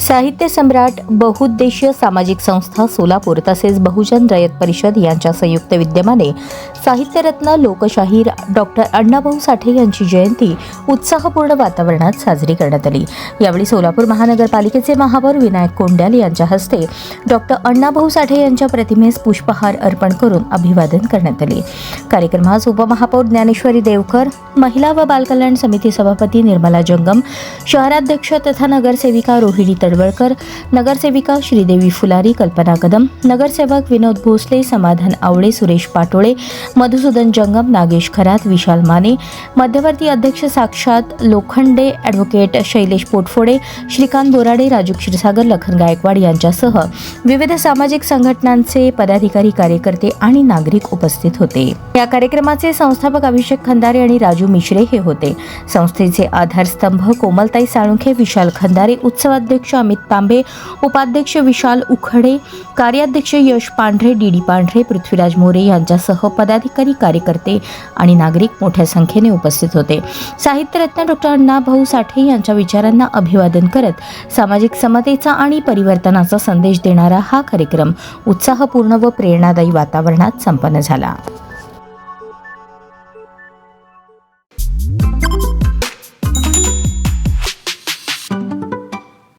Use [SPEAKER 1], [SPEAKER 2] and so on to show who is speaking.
[SPEAKER 1] साहित्य सम्राट बहुउद्देशीय सामाजिक संस्था सोलापूर तसेच बहुजन रयत परिषद यांच्या संयुक्त विद्यमाने साहित्यरत्न लोकशाहीर डॉक्टर अण्णाभाऊ साठे यांची जयंती उत्साहपूर्ण वातावरणात साजरी करण्यात आली। यावेळी सोलापूर महानगरपालिकेचे महापौर विनायक कोंड्याल यांच्या हस्ते डॉक्टर अण्णाभाऊ साठे यांच्या प्रतिमेस पुष्पहार अर्पण करून अभिवादन करण्यात आले। कार्यक्रमास उपमहापौर ज्ञानेश्वरी देवकर, महिला व बालकल्याण समिती सभापती निर्मला जंगम, शहराध्यक्ष तथा नगरसेविका रोहिणी तडवळकर, नगरसेविका श्रीदेवी फुलारी, कल्पना कदम, नगरसेवक विनोद भोसले, समाधान आवळे, सुरेश पाटोळे, मधुसूदन जंगम, नागेश खरात, विशाल माने, मध्यवर्ती अध्यक्ष साक्षात लोखंडे, ॲडव्होकेट शैलेश पोटफोडे, श्रीकांत बोराडे, राजू क्षीरसागर, लखन गायकवाड यांच्यासह विविध सामाजिक संघटनांचे पदाधिकारी, कार्यकर्ते आणि नागरिक उपस्थित होते। या कार्यक्रमाचे संस्थापक अभिषेक खंदारे आणि राजू मिश्रे हे होते। संस्थेचे आधारस्तंभ कोमलताई साळुंखे, विशाल खंदारे, उत्सवाध्यक्ष अमित तांबे, उपाध्यक्ष विशाल उखडे, कार्याध्यक्ष यश पांढरे, डीडी पांढरे, पृथ्वीराज मोरे यांच्यासह पदाधिकारी, कार्यकर्ते आणि नागरिक मोठ्या संख्येने उपस्थित होते। साहित्यरत्न डॉक्टर अण्णाभाऊ साठे यांच्या विचारांना अभिवादन करत सामाजिक समतेचा आणि परिवर्तनाचा संदेश देणारा हा कार्यक्रम उत्साहपूर्ण व प्रेरणादायी वातावरणात संपन्न झाला।